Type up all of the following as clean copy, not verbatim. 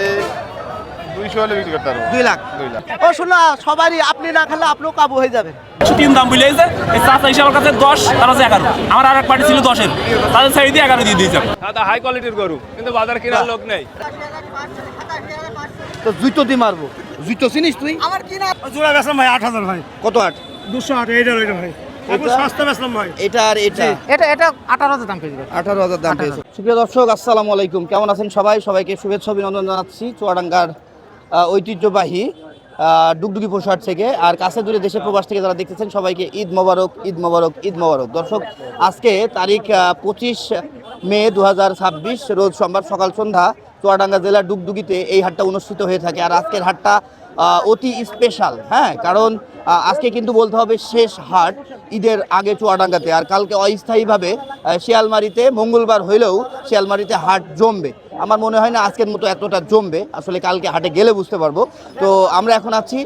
ভাই 200 হলে বিক্রি করতে পারবো। 2 লাখ। ও শোনা, সবারই আপনি না খেলে আপনিও কাবু হয়ে যাবেন। তিন দাম বুঝে গেছে, এই চাচা হিসাবের কাছে 10, তার কাছে 11। আমার আর এক পার্টি ছিল 10-এর, তাদের সাইড দিয়ে 11 দিয়ে দিয়েছে। দাদা হাই কোয়ালিটির গরু, কিন্তু বাজার কেনার লোক নেই। তো জুতো দিয়ে মারবো। জুতো চিনিস তুই? আমার কি না জোড়া বেচলাম ভাই 8,000 ভাই। কত 8? 208 এইটা ওইটা ভাই। আপনি সস্তা বেচলাম ভাই। এটা আর এটা এটা 18,000 দাম পেয়েছে। 18,000 দাম পেয়েছে। সুপ্রিয় দর্শক, আসসালামু আলাইকুম। কেমন আছেন সবাই? সবাইকে শুভেচ্ছা অভিনন্দন জানাচ্ছি চুয়াডাঙ্গার ঐতিহ্যবাহী ডুগডুগি পশুহাট থেকে। আর কাছে দূরে দেশে প্রবাস থেকে যারা দেখতেছেন সবাইকে ঈদ মোবারক, ঈদ মোবারক, ঈদ মোবারক। দর্শক, আজকে তারিখ 25 মে 2026, রোজ সোমবার সকাল সন্ধ্যা চুয়াডাঙ্গা জেলার ডুগডুগিতে এই হাটটা অনুষ্ঠিত হয়ে থাকে। আর আজকের হাটটা অতি স্পেশাল, হ্যাঁ, কারণ আজকে কিন্তু বলতে হবে শেষ হাট ঈদের আগে চুয়াডাঙ্গাতে। আর কালকে অস্থায়ীভাবে শিয়ালমারিতে মঙ্গলবার হইলেও শিয়ালমারিতে হাট জমবে। আমার মনে হয় না আজকের মতো এতটা জমবে, আসলে কালকে হাটে গেলে বুঝতে পারবো। তো আমরা এখন আছি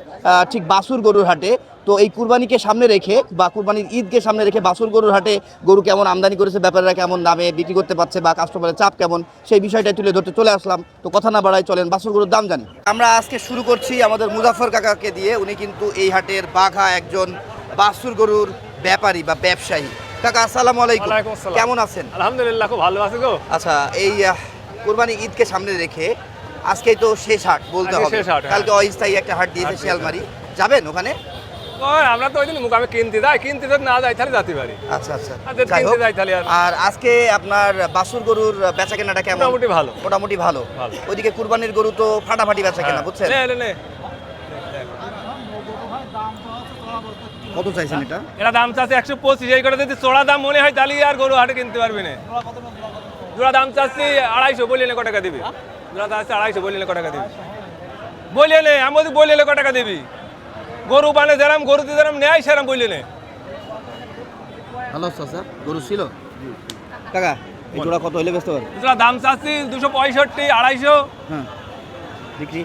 ঠিক বাছুর গরুর হাটে। তো এই কুরবানিকে সামনে রেখে বা কুরবানির ঈদকে সামনে রেখে বাছুর গরুর হাটে গরু কেমন আমদানি করেছে, ব্যাপারীরা কেমন দামে বিক্রি করতে পারছে বা কাস্টমারের চাপ কেমন, সেই বিষয়টাই তুলে ধরতে চলে আসলাম। তো কথা না বাড়াই, চলেন বাছুর গরুর দাম জানি। আমরা আজকে শুরু করছি আমাদের মুজাফর কাকাকে দিয়ে। উনি কিন্তু এই হাটের বাঘা একজন বাছুর গরুর ব্যাপারী বা ব্যবসায়ী। কাকা আসসালামু আলাইকুম, কেমন আছেন? আলহামদুলিল্লাহ, খুব ভালো আছে গো। আচ্ছা, এই কুরবানি ঈদকে সামনে রেখে আজকেই তো শেষ হাট বলতে হবে। কালকে অস্থায়ী একটা হাট দিয়েছে শিয়ালমারি, যাবেন ওখানে? আমরা তো ওই দিন মুখ আমি কিনতে যদি না যাই তাহলে যাতে পারি। আচ্ছা আচ্ছা, কিনতে যাই তাহলে। আর আজকে আপনার বাছুর গরুর বেচা কেনাটা কেমন? মোটামুটি ভালো। মোটামুটি ভালো। ওইদিকে কুরবানির গরু তো ফাটাফাটি বেচা কেনা, বুঝছেন? কত চাইছেন এটা? এটা দাম চাচ্ছে 125। এই করে যদি চড়া দাম মনে হয় তাহলে আর গরু হাটে কিনতে পারবি না। জোড়া দাম চাচ্ছি 250, বলিয়ে ক টাকা দিবি? জোড়া দাম চাচ্ছে 250, বলিয়ে ক টাকা দিবি? বলিয়ে নে, আমি বলছি বলিয়ে ক টাকা দিবি? গরু মানে যেরাম গরুতে যেরাম নেয় সেরাম বলিয়ে নে। হ্যালো চাচা, গরু ছিল কাকা, এই জোড়া কত হইলে বেচতে পারবে? জোড়া দাম চাচ্ছি 265, 250। হ্যাঁ, বিক্রি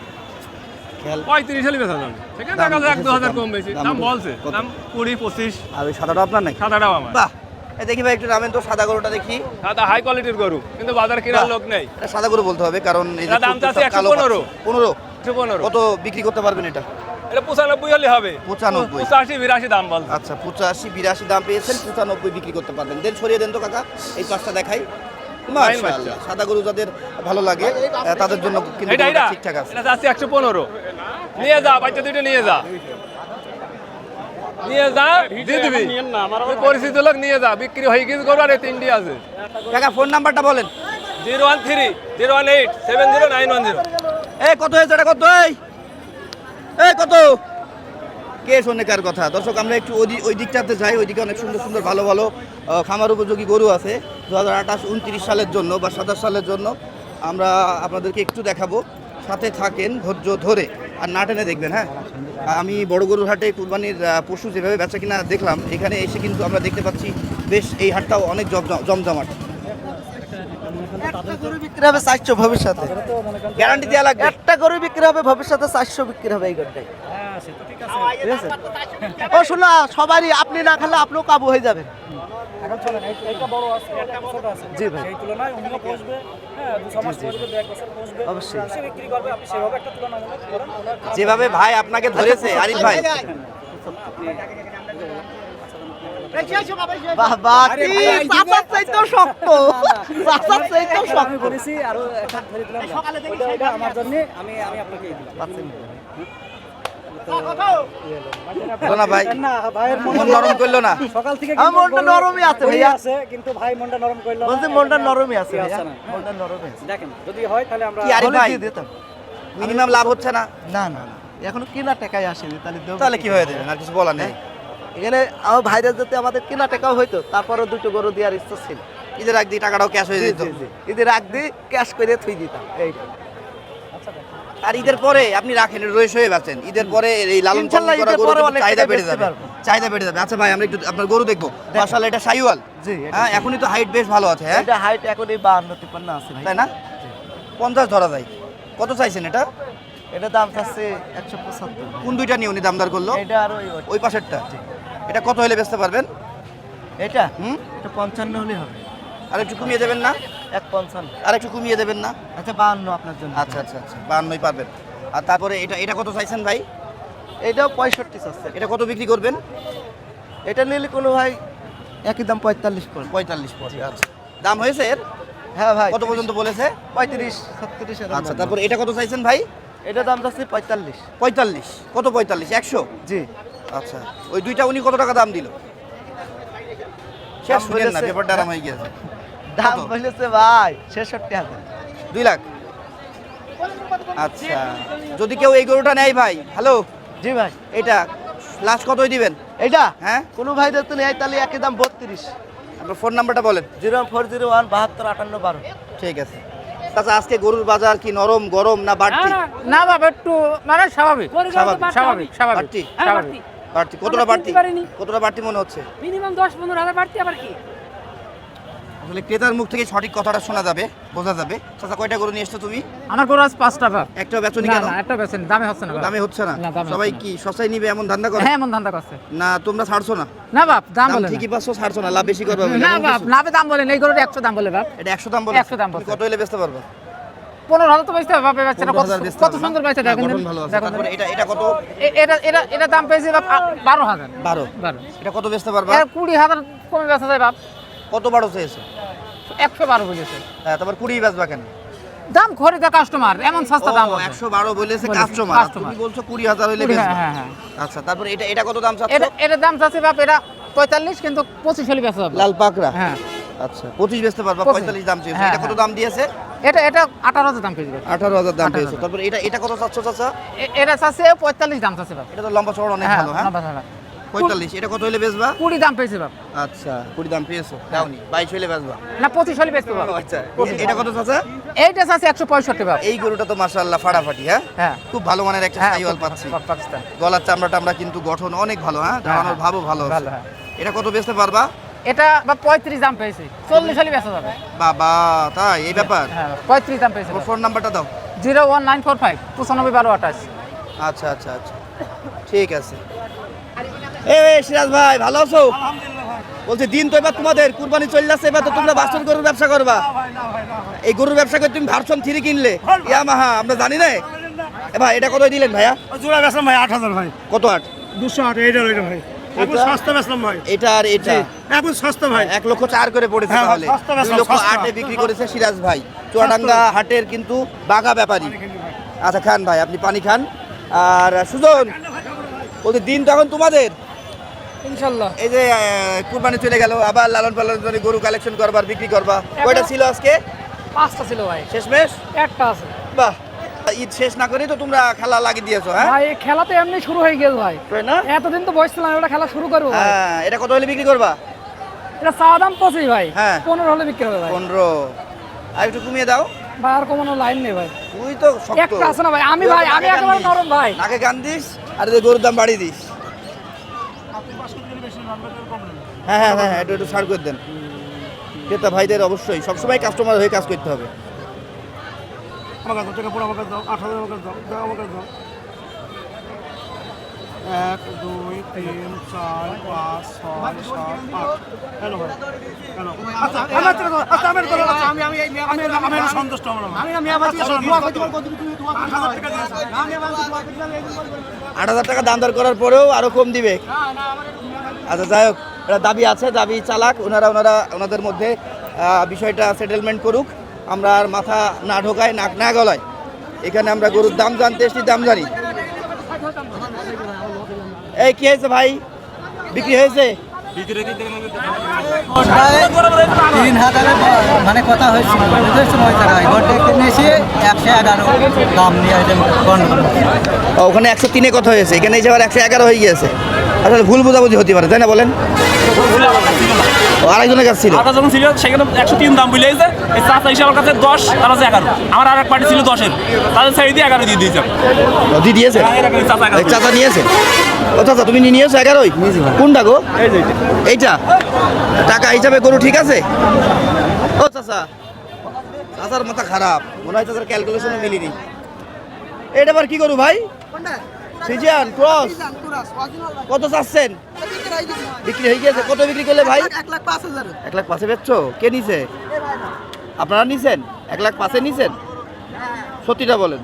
35 হলে বেচা যাবে। সেখানে টাকা 1-2 কম বেশি দাম বলছে। দাম 20-25। আর ওই সাদাটা আপনার নাকি? সাদাটাও আমার। বাহ, এই দেখি ভাই একটু নামেন তো সাদা গরুটা দেখি। সাদা হাই কোয়ালিটির গরু, কিন্তু বাজার কেনার লোক নেই। এটা সাদা গরু বলতে হবে কারণ এই যে দাম চাচ্ছে 115। 15 কত বিক্রি করতে পারবেন এটা? এটা 95 হলে হবে। 95, 85-82 দাম বলছে। আচ্ছা, 85-82 দাম পেয়েছেন, 95 বিক্রি করতে পারবেন। দেন সরিয়ে দেন তো কাকা, এই পাঁচটা দেখাই। মাশাআল্লাহ, সাদা গরু যাদের ভালো লাগে তাদের জন্য কিন্তু ঠিকঠাক আছে। এটা চাচ্ছি 115। নিয়ে যা, বাচ্চা দুটো নিয়ে যা, নিয়ে যা, দিয়ে দিবি। পরিচিত লোক নিয়ে যা, বিক্রি হয়ে গেছে গরু। আর 3টি আছে। কাকা ফোন নাম্বারটা বলেন। 013-018-70-910। এই কত হয়েছে এটা? কত? এই কত? কে শোনে কার কথা? দর্শক, আমরা একটু ওই দিকটাতে যাই। ওইদিকে অনেক সুন্দর সুন্দর ভালো ভালো খামার উপযোগী গরু আছে 2028-29 সালের জন্য বা 27 সালের জন্য। আমরা আপনাদেরকে একটু দেখাবো, সাথে থাকেন ধৈর্য ধরে, আর না টেনে দেখবেন। হ্যাঁ, আমি বড় গরুর হাটে কুরবানির পশু যেভাবে বেচা কিনা দেখলাম, এখানে এসে কিন্তু আমরা দেখতে পাচ্ছি বেশ এই হাটটাও অনেক জমজমাট। একটা গরু বিক্রি হবে 400 ভবিষ্যতে, গ্যারান্টি দেওয়া লাগবে। একটা গরু বিক্রি হবে ভবিষ্যতে 400 বিক্রি হবে এই গরুটাই। ও শোনা, সবারই আপনি না খেলে আপনিও কাবু হয়ে যাবেন। এখন চলেন, এইটা বড় আছে, একটা ছোট আছে। জি ভাই, এই তুলনায় অন্য বসবে, হ্যাঁ 2 মাস বসবে, 1 বছর বসবে। অবশ্যই সে বিক্রি করবে, আপনি সেভাবে একটা তুলনামূলক করেন। যেভাবে ভাই আপনাকে ধরেছে আরিফ ভাই। বাবা, কি চাচার চাইতেও শক্ত, চাচার চাইতেও শক্ত। আমি বলেছি আরো একটা ধরে দিলাম। সকালে দেখি এটা আমার জন্য, আমি আপনাকে দিলাম। না ভাই, না ভাইয়ের মন নরম করলো না। সকাল থেকে আমার মনটা নরমই আছে ভাইয়া, আছে, কিন্তু ভাই মনটা নরম করলো না। বলতে মনটা নরমই আছে ভাইয়া, মনটা নরমই আছে। দেখেন, যদি হয় তাহলে আমরা কি আরিফ ভাই দিতাম। মিনিমাম লাভ হচ্ছে না? না না না, এখনো কেনা টাকায় আসেনি। তাহলে কি হয়ে যাবে? আর কিছু বলা নেই। এখানে আমার ভাইরা যদি আমাদের কেনা টাকাও হইতো, তারপরে 2টো গরু দেওয়ার ইচ্ছা ছিল। ঈদের আগ দিয়ে টাকাটাও ক্যাশ হয়ে যেত। ঈদের আগ দিয়ে ক্যাশ করে থুই দিতাম। এই আর ঈদের পরে আপনি রাখেন, রয়েস হয়ে বেচেন। ঈদের পরে এই লালন পালন করা গরু চাহিদা বেড়ে যাবে, চাহিদা বেড়ে যাবে। আচ্ছা ভাই, আমরা একটু আপনার গরু দেখবো। মাশাআল্লাহ, এটা শাহিওয়াল। জি, হ্যাঁ, এখনই তো হাইট বেশ ভালো আছে। হ্যাঁ, এটা হাইট এখনই 52-53 আছে ভাই, তাই না? 50 ধরা যায়। কত চাইছেন এটা? এটা দাম চাচ্ছে 175। কোন দুইটা নিয়ে উনি দামদার করলো? এটা আর ওই পাশেরটা। এটা কত হলে বেচতে পারবেন? এটা এটা 55 হলে হবে। আর একটু কমিয়ে দেবেন না? 1.55। আর একটু কমিয়ে দেবেন না? আচ্ছা 52 আপনার জন্য। আচ্ছা আচ্ছা আচ্ছা 52 পারবেন। আর তারপরে এটা কত চাইছেন ভাই? এটাও 65 চাচ্ছে। এটা কত বিক্রি করবেন? এটা নিলে কোনো ভাই একই দাম 45 করে। 45 পড়ে। আচ্ছা দাম হয়েছে এর? হ্যাঁ ভাই। কত পর্যন্ত বলেছে? 35 37 এর। আচ্ছা তারপরে এটা কত চাইছেন ভাই? এটা দাম যাচ্ছে 45। 45। কত 45? 100? জি। আচ্ছা ওই দুইটা উনি কত টাকা দাম দিল? শেষ হলেন না, বলেছে- পেপারটা আরাম হয়ে গেছে। দাম কত? বলেছে ভাই 66,000। 2 লাখ। আচ্ছা যদি কেউ এই গরুটা নেয় ভাই, হ্যালো, জি ভাই। এটা লাস্ট কতই দিবেন? এটা হ্যাঁ কোনো ভাই যদি নেয় তাহলে একই দাম 32। আপনার ফোন নাম্বারটা বলেন। 04017 72 58 12। ঠিক আছে। আচ্ছা আজকে গরুর বাজার কি নরম গরম না বাড়তি? না বাবা একটু মানে স্বাভাবিক স্বাভাবিক। স্বাভাবিক স্বাভাবিক বাড়তি? স্বাভাবিক বাড়তি কতটা আমরা বাড়তি? কিনতে পারিনি। কতটা বাড়তি মনে হচ্ছে? মিনিমাম 10-15 হাজার বাড়তি আবার কি আসলে ক্রেতার মুখ থেকে সঠিক কথাটা শোনা যাবে, বোঝা যাবে। চাচা কয়টা গরু নিয়ে এসছো তুমি? আমার গরু আজ 5 টাকা একটা বেচনি না কেন? না একটা বেছেন দামে হচ্ছে না বাবা। দামে হচ্ছে না? না, দামে সবাই হচ্ছে কি সস্তায় নিবে এমন ধান্দা করে? হ্যাঁ এমন ধান্দা করছে না তোমরা ছাড়ছো না? না বাপ দাম দাম বলে না। ঠিকই পাচ্ছ, ছাড়ছো না, লাভ বেশি করবে বলে। না এমন বাপ কিছু? নাবে দাম বলে না, এই গরুটা 100 দাম বলে বাপ। এটা 100 দাম বলে? 100 দাম তুমি বলছে। কত হলে বেচতে পারবে? 15,000 তো বেচতে হবে বাপ, এই বাচ্চাটা 15,000 বেচতে কত পারবে না? সুন্দর বাচ্চা না, দেখেন গঠন ভালো আছে। দেখেন তারপরে এটা কত? এটা দাম পেয়েছে বাপ 12,000 12। 12 এটা কত বেচতে পারবা? এর 20,000 কমে বেচা যায় বাপ। কত বারো চেয়েছে? 112 বলেছে হ্যাঁ তারপর 20 বেচবা কেন? দাম খরিদা কাস্টমার এমন সস্তা দাম আছে। 112 বলেছে বলেছে, কাস্টমার, customer। তুমি বলছো 20,000 হইলে 20,000 বেচবা। হ্যাঁ হ্যাঁ আচ্ছা তারপর এটা কত দাম চাচ্ছ? এটা দাম চাচ্ছে বাপ, এটা 45 কিন্তু 25 হলে বেচা যাবে। লাল পাকড়া? হ্যাঁ আচ্ছা 25 বেচতে পারবা, 25 45 দাম চেয়েছে। হ্যাঁ, এটা কত হ্যাঁ। দাম দিয়েছে? এটা 18,000 দাম পেয়েছে বাপ। 18,000 দাম 18,000 পেয়েছে। তারপর এটা কত চাচ্ছ চাচা? এটা চাচ্ছে 45 দাম চাচ্ছে বাপ। এটা তো লম্বা চওড়া অনেক হ্যাঁ ভালো। হ্যাঁ লম্বা চওড়া। 45। এটা কত হইলে বেচবা? 20 দাম পেয়েছে বাপ। আচ্ছা 20 দাম পেয়েছো, দাওনি 22 হইলে বেচবা। না 25 হলে বেচতে বাপ। আচ্ছা এটা কত চাচা? এইটা চাচ্ছে 165 বাপ। এই গরুটা তো মাশাআল্লাহ ফাটাফাটি। হ্যাঁ হ্যাঁ খুব ভালো মানের একটা হ্যাঁ সাইওয়াল পাচ্ছি। পাকিস্তান গলার চামড়াটা আমরা কিন্তু গঠন অনেক ভালো। হ্যাঁ দাঁড়ানোর হ্যাঁ, ভাবও ভালো আছে। ভালো, হ্যাঁ। এটা কত বেচতে পারবা? এটা বাপ 35 দাম পেয়েছে, 40 হলে বেচা যাবে। বাবা তাই এই ব্যাপার? হ্যাঁ 35 দাম পেয়েছে তোমার বাপ। ফোন নাম্বারটা দাও। 01945 951228। আচ্ছা আচ্ছা আচ্ছা ঠিক আছে। সিরাজ ভাই ভালো আছো? বলছি দিন তো এবার তোমাদের কুরবানি চলে যাচ্ছে, এবার তো তোমরা বাছুর গরুর ব্যবসা করবা। এই গরুর ব্যবসা করে তুমি ভার্সন 3 কিনলে ইয়ামাহা, আমরা জানি না। ভাই এটা কত দিলেন ভাইয়া? জোড়া বেচলাম ভাই 8,000 ভাই। কত আট? 208 এইটা ওইটা ভাই। এখন এটা? সস্তা বেচলাম ভাই। এটা আর এটা এখন সস্তা ভাই। 1,04,000 করে পড়েছে হ্যাঁ, তাহলে। সস্তা বেচলাম, 2,08,000 সস্তা। বিক্রি করেছে সিরাজ ভাই, চুয়াডাঙ্গা হাটের কিন্তু বাঘা ব্যাপারী। আচ্ছা খান ভাই, আপনি পানি খান। আর সুজন বলতে দিন তো এখন তোমাদের, ইনশাআল্লাহ এই যে কুরবানি চলে গেল, আবার লালন পালনের জন্য গরু কালেকশন করবার, বিক্রি করবা। কয়টা ছিল আজকে? 5টা ছিল ভাই, শেষমেশ? একটা আছে বাহ, ঈদ শেষ না করেই তো তোমরা খেলা লাগিয়ে দিয়েছো। হ্যাঁ ভাই। এই খেলা তো এমনি শুরু হয়ে গেল ভাই, তাই না? এতদিন তো বসছিলাম, এটা খেলা শুরু করবো ভাই। হ্যাঁ এটা কত হলে বিক্রি করবা? এটা চা দাম 25 ভাই, হ্যাঁ। 15 হলে বিক্রি হবে ভাই। 15। আর একটু কমিয়ে দাও। ভাই আর কোনো লাইন নেই ভাই, তুই তো শক্ত। একটা আছে না ভাই। আমি নাকে গান একেবারে দিস। নরম ভাই। নাকে গান দিস আর এই যে গরুর দাম বাড়িয়ে দিস। হ্যাঁ হ্যাঁ হ্যাঁ একটু ছাড় করে দেন। ক্রেতা ভাইদের অবশ্যই সবসময় কাস্টমার হয়ে কাজ করতে হবে। আমার কাছে টাকা পুরো আমার কাছে দাও, 8,000 আমার কাছে দাও, দাও আমার কাছে দাও। 1 2 3 4 5 6 7 8। হ্যালো ভাই হ্যালো। আচ্ছা আমার টাকা দাও, আচ্ছা আমার টাকা দাও, আচ্ছা আমি সন্তুষ্ট আমরা। আমি মিয়া ভাই দোয়া করতে পারবো, তুমি 8,000 টাকা দিয়েছো। না মিয়া ভাই দোয়া করতে পারবো। 8,000 টাকা দাম দর করার পরেও আরো কম দিবে। আচ্ছা যাই হোক, এটা দাবি আছে, দাবি চালাক। ওনাদের মধ্যে বিষয়টা সেটেলমেন্ট করুক। আমরা আর মাথা না ঢোকাই, নাক না গলায়। এখানে আমরা গরুর দাম জানতে এসেছি, দাম জানি। এই কি হয়েছে ভাই, বিক্রি হয়েছে? 3,000 মানে কথা হয়েছিল, সময় টাকায় ঘরটা কিনে এসে 111 দাম নিয়ে আসলাম। ওখানে 103-এ কথা হয়েছে, এখানে এসে আবার 111 হয়ে গিয়েছে। আসলে ভুল বোঝাবুঝি হতে পারে, তাই না বলেন? ও আরেকজনের কাছে ছিল। আটা যখন ছিল সেখানে 103 দাম বলেছে, এই চাচা হিসাবের কাছে 10, তার কাছে 11। আমার আর এক পার্টি ছিল 10-এর, তাদের ছেড়ে দিয়ে 11 দিয়ে দিয়েছে। দি দিয়েছে? চাচা 11 এই চাচা নিয়েছে? ও চাচা তুমি নিয়েছো 11-ই? কোনটা গো? এইটা? টাকা হিসাবে গরু ঠিক আছে? ও চাচা, চাচার মাথা খারাপ, মনে হয় চাচার ক্যালকুলেশনে মিলিনি। এটা আবার কি গরু ভাই? Friesian cross? কত চাচ্ছেন? বিক্রি হয়ে গেছে। কত বিক্রি করলে ভাই? 1,05,000। 1,05,000 বেচছো? কে নিছে? আপনারা নিছেন 1,05,000 নিছেন? সত্যিটা বলেন।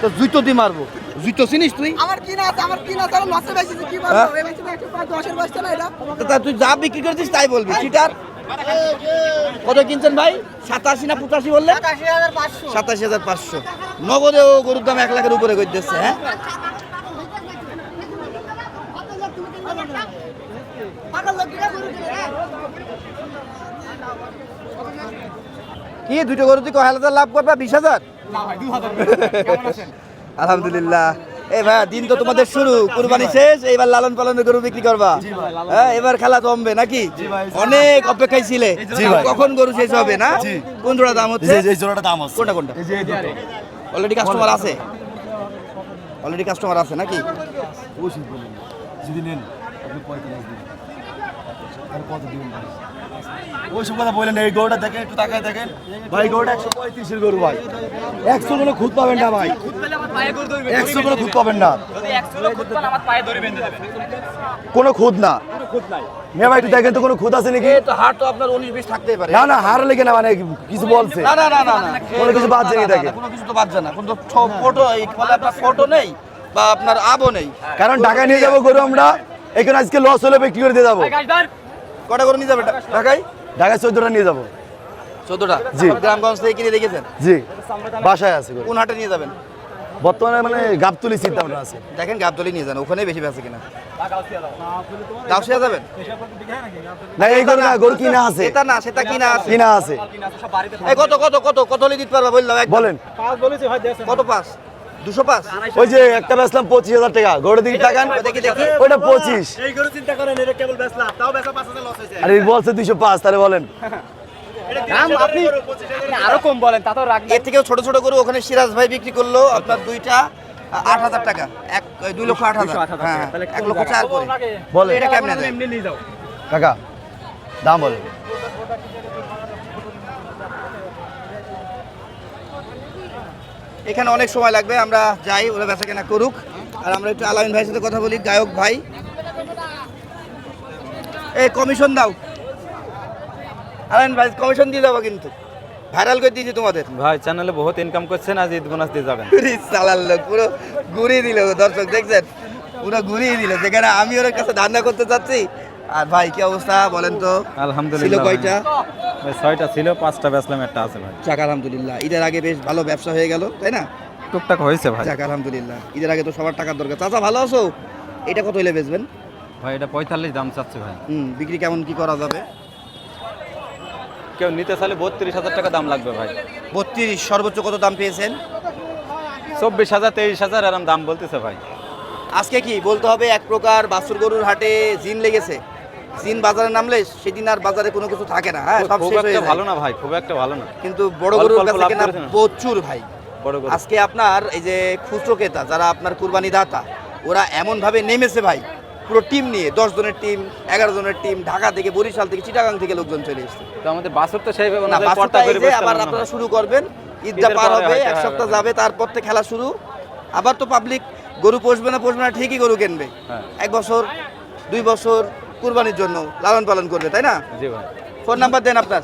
তো জুতো দিয়ে মারবো। জুতো চিনিস তুই? আমার কিনা আছে, আমার কিনা আছে, আমি লসে বেচেছি, কি বলবো? হ্যাঁ? এই বেচে 110 বস্তা না এটা। তা তুই যা বিক্রি করছিস তাই বলবি, চিটার। কত কিনছেন ভাই? 87 না 85 বললেন? 87,500। 87,500। নগদেও গরুর দাম 1 লাখের উপরে করে দিচ্ছে, হ্যাঁ? কি দুটো গরু তুই কয় হাজার লাভ করবা? 20,000? আলহামদুলিল্লাহ। এই ভাই দিন তো তোমাদের শুরু, কুরবানি শেষ, এইবার লালন পালনের গরু বিক্রি করবা। হ্যাঁ, এবার খেলা জমবে নাকি? অনেক অপেক্ষায় ছিলে কখন গরু শেষ হবে না? কোন জোড়া দাম হচ্ছে? এই জোড়াটা দাম আছে। কোনটা কোনটা? অলরেডি কাস্টমার আছে? অলরেডি কাস্টমার আছে নাকি? যদি নেন আপনি 45 দিন আর কত দিন ভাই? ওইসব কথা বলেন, এই গরুটা দেখেন, একটু তাকায় দেখেন ভাই, গরুটা 135 কোনো ভাই, 100 কোনো খুদ পাবেন না ভাই, 100 কোনো খুদ পাবেন না, কোনো খুদ না মেয়ে ভাই, একটু দেখেন তো কোনো খুদ আছে নাকি? তো হাট তো আপনার 19-20 থাকতেই পারে। না না, হার লেগে না, মানে কিছু বলছে না না না না না, কোনো কিছু বাদ যায় দেখেন, কোনো কিছু তো বাদ যায় না, কোনো ফটো বলে আপনার ফটো নেই বা আপনার আবও নেই। কারণ ঢাকায় নিয়ে যাবো গরু আমরা, এখানে আজকে লস হলে বিক্রি করে দিয়ে যাবো। কটা করে নিয়ে যাবে ঢাকায়? ঢাকায় 14টা নিয়ে যাবো। 14টা? জি। গ্রামগঞ্জ থেকে কিনে রেখেছেন? জি, বাসায় আছে গরু। কোন হাটে নিয়ে যাবেন? বর্তমানে মানে গাবতলি চিন্তা ভাবনা আছে। দেখেন গাবতলি নিয়ে যান, ওখানেই বেশি বেচে কিনা। গাউসিয়া যাবেন? না এই গরু না, গরু কিনা আছে, সেটা না, সেটা কিনা আছে। কিনা আছে। এই কত কত কত কত হলে দিতে পারবা বললাম? বলেন কত পাস? 205? ওই যে একটা বেচলাম 25,000 টাকা, গরুর দিকে টাকান, দেখি দেখি। ওইটা 25। এই গরু চিন্তা করেন, এটা কেবল বেচলাম, তাও বেচা 5,000 লস হয়েছে। আর এই বলছে 205, তাহলে বলেন আপনি আরো কম বলেন, তা তো রাখবেন। এর থেকেও ছোট ছোট গরু ওখানে সিরাজ ভাই বিক্রি করলো আপনার দুইটা 8,000 টাকা, 2,08,000। হ্যাঁ, 1,04,000 করে। বলে এটা কেমনে দেয়? কাকা দাম বলেন। এখানে অনেক সময় লাগবে, আমরা যাই, ওরা বেচা কেনা করুক, আর আমরা একটু আলামিন ভাইয়ের সাথে কথা বলি, গায়ক ভাই। এই কমিশন দাও আলামিন ভাই, কমিশন দিয়ে যাবো কিন্তু, ভাইরাল করে দিয়েছি তোমাদের। ভাই চ্যানেলে বহুত ইনকাম করছেন, আজ ঈদ বোনাস দিয়ে যাবেন। চালার লোক পুরো ঘুরিয়ে দিল, দর্শক দেখছেন, পুরো ঘুরিয়ে দিল, যেখানে আমি ওর কাছে ধান্দা করতে চাচ্ছি। আর ভাই কি অবস্থা বলেন তো? আলহামদুলিল্লাহ। ছিল কয়টা? ভাই 6টা ছিল, 5টা বেচলাম, একটা আছে ভাই। যাক আলহামদুলিল্লাহ, ঈদের আগে বেশ ভালো ব্যবসা হয়ে গেল, তাই না? টুকটাক হয়েছে ভাই। যাক আলহামদুলিল্লাহ, ঈদের আগে তো সবার টাকার দরকার। চাচা ভালো আছো? এটা কত হইলে বেচবেন? ভাই এটা 45 দাম চাচ্ছে ভাই। বিক্রি কেমন কি করা যাবে? কেউ নিতে চাইলে 32,000 টাকা দাম লাগবে ভাই। 32? সর্বোচ্চ কত দাম পেয়েছেন? 24,000 23,000 এরকম দাম বলতেছে ভাই। আজকে কি বলতে হবে, এক প্রকার বাছুর গরুর হাটে জিন লেগেছে। জিন বাজারে নামলে সেদিন আর বাজারে কোনো কিছু থাকে না, হ্যাঁ, সব খুব শেষ হয়ে একটা যায়। ভালো না ভাই, খুব একটা ভালো না। কিন্তু বড় অল্প গরুর অল্প কাছে লাভ কেনা করেছে না? প্রচুর ভাই। বড় গরু। আজকে আপনার এই যে খুচরো ক্রেতা যারা আপনার কুরবানি দাতা, ওরা এমন ভাবে নেমেছে ভাই, পুরো টিম নিয়ে, 10 জনের টিম, 11 জনের টিম, ঢাকা থেকে, বরিশাল থেকে, চিটাগাং থেকে লোকজন চলে এসেছে। তো আমাদের বাছুর তো সেইভাবে না, ওনাদের বাছুরটা পর্তা এই করে যে বসতে আবার পারবে না আপনারা ভাই। শুরু করবেন, ঈদটা ঈদের পার পরে হবে, হয়তো এক সপ্তাহ হবে। যাবে, তারপর থেকে খেলা শুরু। আবার তো পাবলিক গরু পোষবে না ঠিকই গরু কিনবে, হ্যাঁ। 1 বছর 2 বছর কুরবানির জন্য লালন পালন করবে, তাই না? জি ভাই। ফোন নাম্বার দেন আপনার।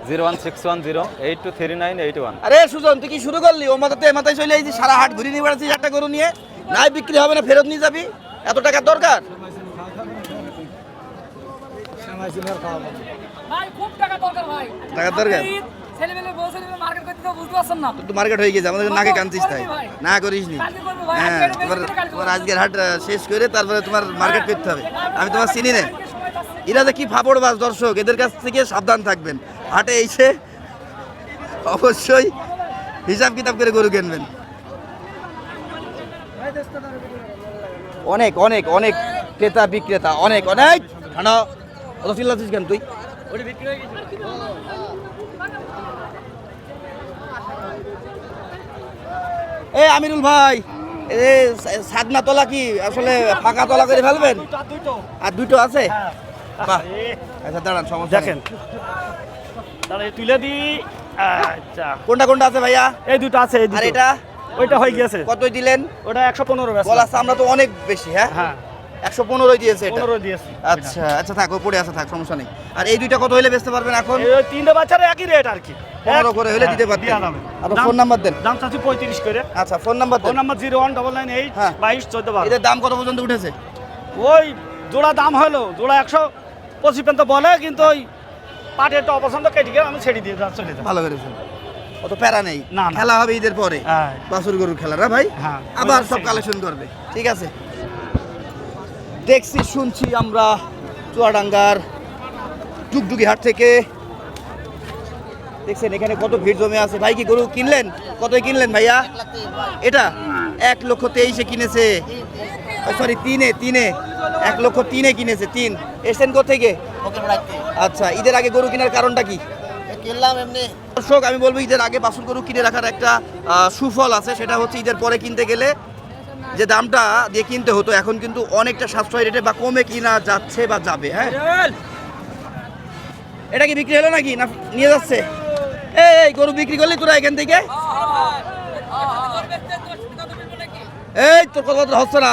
01610823981। আরে সুজন, তুই কি শুরু করলি? ও মাথাতে এ মাথায় চলে আইছি, সারা হাট ঘুরে নিয়ে বেড়াচ্ছিস একটা গরু নিয়ে, নাই বিক্রি হবে না, ফেরত নিয়ে যাবি, এত টাকার দরকার? ভাই খুব টাকা দরকার ভাই, টাকার দরকার? ছেলেমেলে বউ ছেলেমেলে মার্কেট করতে তো বুঝতে পারছেন না। তুই মার্কেট হয়ে গেছে, আমাদের নাকে কানছিস তাই? না করিস নি। কালকে করবো ভাই, হ্যাঁ, আজকে তোমার বেশি করে কালকে তোমার আজকের হাট শেষ করে তারপরে তোমার মার্কেট করতে হবে। আমি তোমার চিনি না, এরা যে কি ফাপড়বাজ দর্শক, এদের কাছ থেকে সাবধান থাকবেন। হাটে এসে অবশ্যই হিসাব কিতাব করে গরু কিনবেন। অনেক অনেক অনেক ক্রেতা বিক্রেতা, অনেক অনেক ঠান্ডা। অত চিল্লাচ্ছিস কেন তুই? এ আমিরুল ভাই, এ সাদনা তলা কি আসলে ফাঁকা তলা করে ফেলবেন? আর দুটো আছে? বাহ, আচ্ছা দাঁড়ান, সমস্যা দেখেন, তুলে দি। আচ্ছা, কোনটা কোনটা আছে ভাইয়া? এই দুটো আছে, এই আর এটা ওইটা হয়ে গেছে। কতই দিলেন? ওটা 115 গলা চামড়া তো অনেক বেশি, হ্যাঁ? হ্যাঁ, 115 দিয়েছে এটা 15 দিয়েছি। আচ্ছা আচ্ছা থাক ও পড়ে আছে থাক সমস্যা নেই। আর এই দুইটা কত হইলে বেচতে পারবেন এখন? এই তিনটে বাচ্চার একই রেট আর কি। 15 করে হলে দিতে পারতেন। দেয়া যাবে। আপনার ফোন নাম্বার দেন। দাম চাচ্ছি 35 করে। আচ্ছা ফোন নাম্বার ফোন দেন। নাম্বার 01998 হ্যাঁ। 22 14 12। এদের দাম কত পর্যন্ত উঠেছে? ওই জোড়া দাম হলো জোড়া 125 পর্যন্ত বলে, কিন্তু ওই পাটের তো অপছন্দ কেটে গিয়ে আমি ছেড়ে দিয়ে চলে যাই। ভালো করেছেন, অত প্যারা নেই। না, না। খেলা হবে ঈদের পরে, হ্যাঁ। বাছুর গরুর খেলা না ভাই? হ্যাঁ। আবার সব কালেকশন করবে, ঠিক আছে। দেখছি শুনছি আমরা চুয়াডাঙ্গার ডুগডুগি হাট থেকে। দেখছেন এখানে কত ভিড় জমে আছে। ভাই কি গরু কিনলেন? কতই কিনলেন ভাইয়া? এটা 1,23,000 কিনেছে, সরি 3 1,03,000 কিনেছে। 3 এসছেন কোথেকে? আচ্ছা, ঈদের আগে গরু কেনার কারণটা কি? দর্শক আমি বলবো ঈদের আগে বাছুর গরু কিনে রাখার একটা সুফল আছে, সেটা হচ্ছে ঈদের পরে কিনতে গেলে যে দামটা দিয়ে কিনতে হতো এখন কিন্তু অনেকটা সাশ্রয় রেটে বা কমে কিনা যাচ্ছে বা যাবে। হ্যাঁ, এটা কি বিক্রি হলো নাকি না নিয়ে যাচ্ছে? এই গরু বিক্রি করলি তোরা এখান থেকে? এই তোর কথা হচ্ছে না।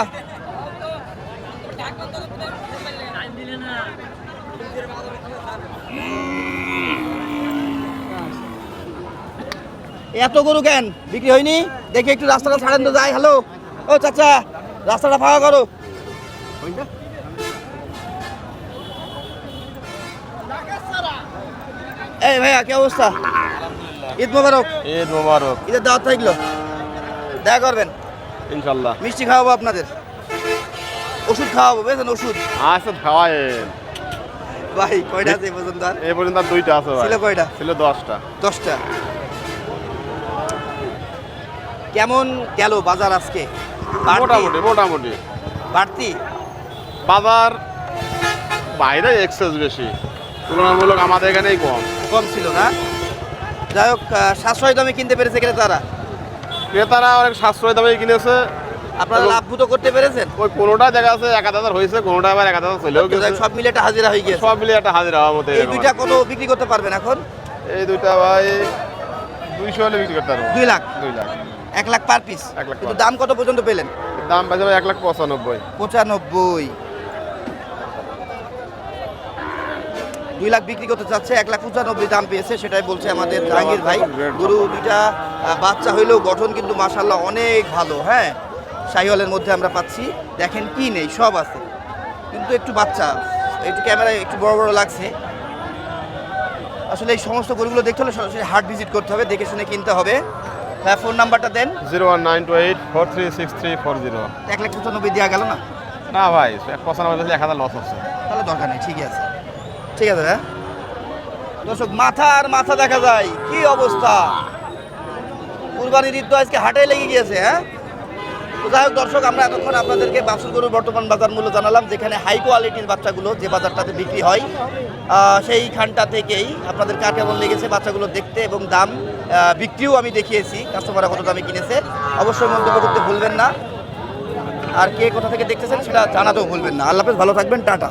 এত গরু কেন বিক্রি হয়নি? দেখে একটু রাস্তাটা ছাড়েন তো যাই। হ্যালো ও চাচা, রাস্তাটা ফাঁকা করো। এই ভাইয়া কি অবস্থা? ঈদ মোবারক। ঈদ মোবারক। ঈদের দাওয়াত থাকলো, দেখা করবেন ইনশাল্লাহ। মিষ্টি খাওয়াবো আপনাদের, ওষুধ খাওয়াবো, বুঝলেন? ওষুধ আচ্ছা খাওয়ায় ভাই কয়টা আছে এই পর্যন্ত? আর এই পর্যন্ত আর 2টা আছে ভাই। ছিল কয়টা? ছিল 10টা। 10টা। কেমন গেল বাজার আজকে? মোটামুটি মোটামুটি বাড়তি বাজার বাইরে এক্সেস বেশি, তুলনামূলক আমাদের এখানেই কম। কম ছিল না? যাই হোক, সাশ্রয় দামে কিনতে পেরেছে ক্রেতারা। ক্রেতারা অনেক সাশ্রয় দামে কিনেছে। আপনারা লাভভূত করতে পেরেছেন? ওই কোনোটা জায়গা আছে 1,000 হয়েছে, কোনোটা আবার 1,000 চলেও গেছে। সব মিলে একটা হাজিরা হয়ে গিয়েছে। সব মিলে একটা হাজিরা হওয়ার মতো। এই দুইটা কত বিক্রি করতে পারবেন এখন? এই দুইটা ভাই 200 হলে বিক্রি করতে পারবো। 2 লাখ? 2 লাখ। 1 lakh per piece? 1 লাখ। কিন্তু দাম কত পর্যন্ত পেলেন? দাম পাইছে ভাই 1,95,000। 95। 2 লাখ বিক্রি করতে চাচ্ছে, 1,95,000 দাম পেয়েছে, সেটাই বলছে আমাদের জাহাঙ্গীর ভাই। গরু দুইটা বাচ্চা হইলেও গঠন কিন্তু মাশাআল্লাহ অনেক ভালো। হ্যাঁ, শাহিওয়ালের মধ্যে আমরা পাচ্ছি। দেখেন কি নেই, সব আছে, কিন্তু একটু বাচ্চা, একটু ক্যামেরায় একটু বড় বড় লাগছে। আসলে এই সমস্ত গরুগুলো দেখতে হলে সরাসরি হাট ভিজিট করতে হবে, দেখে শুনে কিনতে হবে। হ্যাঁ, ফোন নাম্বারটা দেন। 01928436340। 1,95,000 দেওয়া গেল না? না ভাই 95,000 লস হচ্ছে। তাহলে দরকার নেই, ঠিকই আছে, ঠিক আছে। হ্যাঁ দর্শক, মাথার মাথা দেখা যায়, কি অবস্থা। কুরবানির ঈদ তো আজকে হাটে লেগে গিয়েছে। হ্যাঁ, তো যাই হোক দর্শক, আমরা এতক্ষণ আপনাদেরকে বাছুর গরুর বর্তমান বাজার মূল্য জানালাম, যেখানে হাই কোয়ালিটির বাচ্চাগুলো যে বাজারটাতে বিক্রি হয় সেইখানটা থেকেই আপনাদের কার কেমন লেগেছে বাচ্চাগুলো দেখতে এবং দাম বিক্রিও আমি দেখিয়েছি, কাস্টমাররা কত দামে কিনেছে। অবশ্যই মন্তব্য করতে ভুলবেন না, আর কে কোথা থেকে দেখতেছেন সেটা জানাতেও ভুলবেন না। আল্লাহ হাফেজ, ভালো থাকবেন, টাটা।